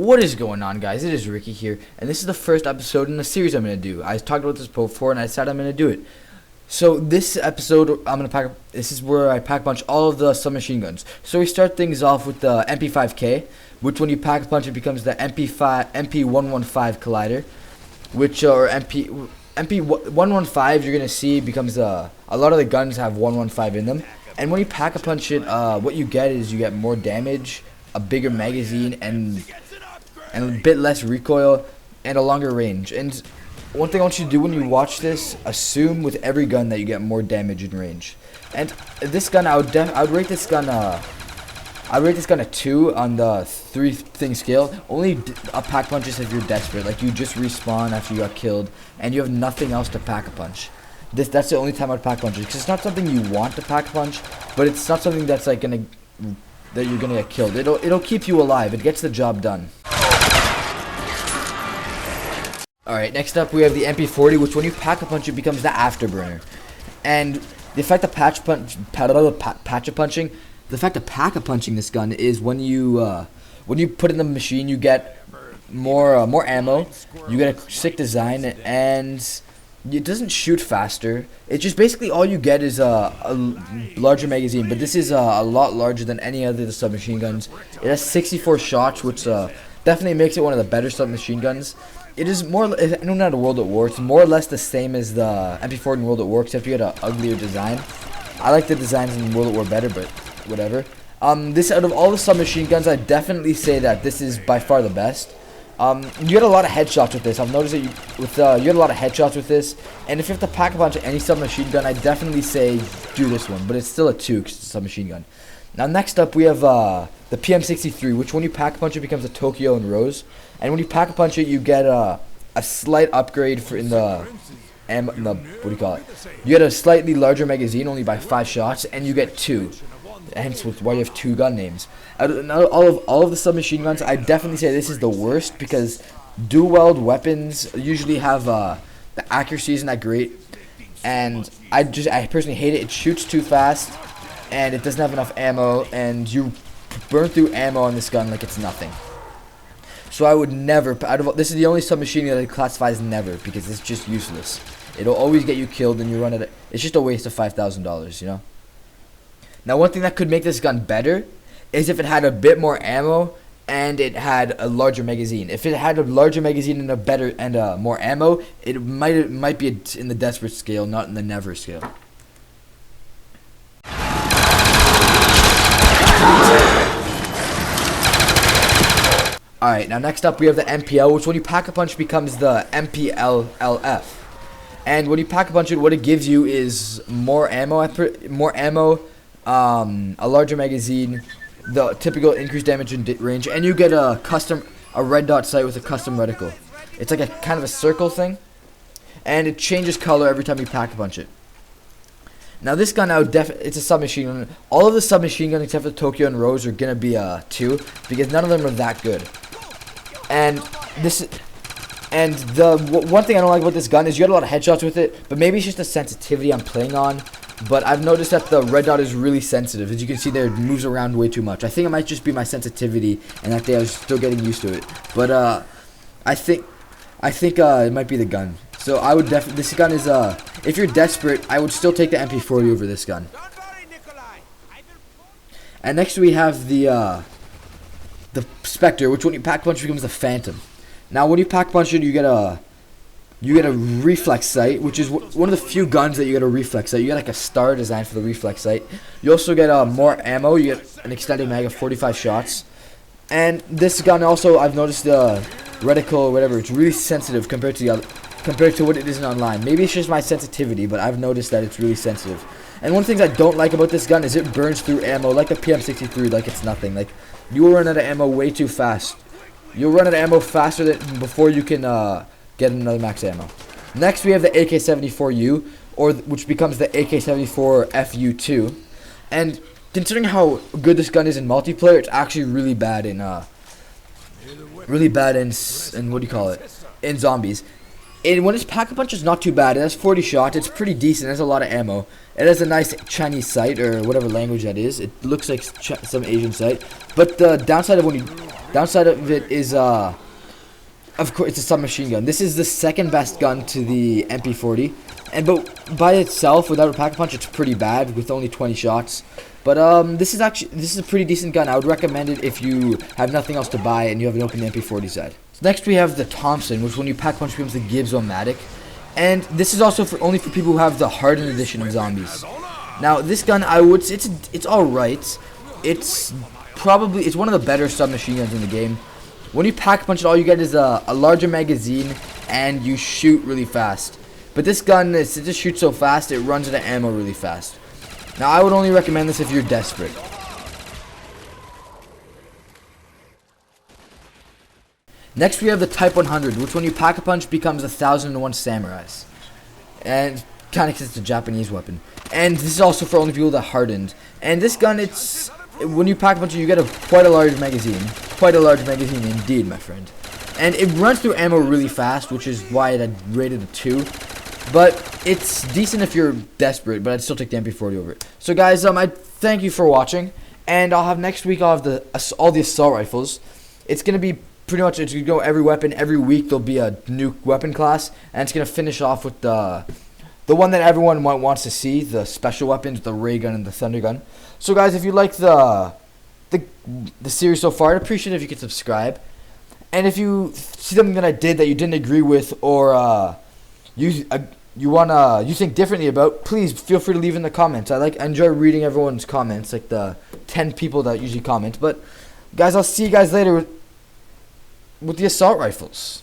What is going on, guys? It is Ricky here, and this is the first episode in a series I'm going to do. I talked about this before, and I decided I'm going to do it. So this episode, this is where I pack punch all of the submachine guns. So we start things off with the MP5K, which when you pack punch, it becomes the MP115 collider, which or MP115 you're going to see becomes a lot of the guns have 115 in them. And when you pack a punch it, what you get is you get more damage, a bigger magazine, and a bit less recoil, and a longer range. And one thing I want you to do when you watch this, assume with every gun that you get more damage and range. And this gun, I would rate this gun a 2 on the 3-thing scale. Only a pack punches if you're desperate, like you just respawn after you got killed and you have nothing else to pack a punch. That's the only time I'd pack punches, because it's not something you want to pack punch, but it's not something that's like that you're gonna get killed. It'll keep you alive. It gets the job done. Alright, next up we have the MP40, which when you pack a punch it becomes the afterburner. And the effect of pack a punching this gun is when you put in the machine, you get more ammo, you get a sick design, and it doesn't shoot faster. It's just basically all you get is a larger magazine, but this is a lot larger than any other of the submachine guns. It has 64 shots, which definitely makes it one of the better submachine guns. It is more, I know not a World at War, it's more or less the same as the MP4 in World at War, except you had an uglier design. I like the designs in World at War better, but whatever. This, out of all the submachine guns, I definitely say that this is by far the best. You get a lot of headshots with this. I've noticed that you get a lot of headshots with this, and if you have to pack a punch of any submachine gun, I definitely say do this one, but it's still a 2 because it's a submachine gun. Now next up we have the PM63, which when you pack a punch it becomes a Tokyo and Rose, and when you pack a punch it you get a slight upgrade for what do you call it? You get a slightly larger magazine, only by 5 shots, and you get 2. Hence why you have 2 gun names. Out of all of the submachine guns, I definitely say this is the worst, because dual-wield weapons usually have the accuracy isn't that great, and I personally hate it. It shoots too fast, and it doesn't have enough ammo, and you burn through ammo on this gun like it's nothing. So I would never, this is the only submachine gun that classifies never, because it's just useless. It'll always get you killed, and you run it. It's just a waste of $5,000, you know. Now one thing that could make this gun better is if it had a bit more ammo and it had a larger magazine. If it had a larger magazine and more ammo, it might be in the desperate scale, not in the never scale. Alright, now next up we have the MPL, which when you pack a punch becomes the MPLLF. And when you pack a punch it, what it gives you is more ammo, a larger magazine, the typical increased damage and range, and you get a red dot sight with a custom reticle. It's like a kind of a circle thing, and it changes color every time you pack a punch it. Now this gun, it's a submachine gun. All of the submachine guns except for Tokyo and Rose are gonna be a 2, because none of them are that good. And the one thing I don't like about this gun is you get a lot of headshots with it, but maybe it's just the sensitivity I'm playing on. But I've noticed that the red dot is really sensitive. As you can see there, it moves around way too much. I think it might just be my sensitivity, and that day I was still getting used to it. But I think it might be the gun. So I would this gun is if you're desperate, I would still take the MP40 over this gun. And next we have the Spectre, which when you pack punch becomes the Phantom. Now when you pack punch it, you get a reflex sight, which is one of the few guns that you get a reflex sight. You get like a star design for the reflex sight. You also get more ammo. You get an extended mag of 45 shots. And this gun also, I've noticed the reticle or whatever, it's really sensitive compared to what it is in online. Maybe it's just my sensitivity, but I've noticed that it's really sensitive. And one of the things I don't like about this gun is it burns through ammo like the PM63, like it's nothing. Like, you will run out of ammo way too fast. You'll run out of ammo faster than before you can get another max ammo. Next we have the AK-74U, which becomes the AK-74FU2. And considering how good this gun is in multiplayer, it's actually really bad in what do you call it? In zombies. And when its pack-a-punch is not too bad. It has 40 shots. It's pretty decent. It has a lot of ammo. It has a nice Chinese sight, or whatever language that is. It looks like some Asian sight. But the downside of when you Downside of it is of course it's a submachine gun. This is the second best gun to the MP40, but by itself without a pack-a-punch it's pretty bad with only 20 shots. But this is a pretty decent gun. I would recommend it if you have nothing else to buy and you have an open MP40 set. So next we have the Thompson, which when you pack-punch becomes the Gibbs-O-Matic. And this is also only for people who have the hardened edition of zombies. Now this gun, I would say it's alright. It's one of the better submachine guns in the game. When you pack punch it, all you get is a larger magazine and you shoot really fast. But this gun, it just shoots so fast, it runs out of ammo really fast. Now I would only recommend this if you're desperate. Next we have the Type 100, which when you pack a punch becomes 1001 Samurais. And kind of because it's a Japanese weapon. And this is also for only people that hardened. And this gun, when you pack a punch, you get quite a large magazine. Quite a large magazine indeed, my friend. And it runs through ammo really fast, which is why it had rated a 2. But it's decent if you're desperate, but I'd still take the MP40 over it. So guys, I thank you for watching. And I'll have next week, I'll have all the assault rifles. It's going to be pretty much, it's going to go every weapon. Every week there'll be a new weapon class. And it's going to finish off with the one that everyone wants to see, the special weapons, the ray gun and the thunder gun. So guys, if you like the series so far, I'd appreciate it if you could subscribe. And if you see something that I did that you didn't agree with, or you think differently about, please feel free to leave in the comments. I enjoy reading everyone's comments, like the 10 people that usually comment. But guys, I'll see you guys later with the assault rifles.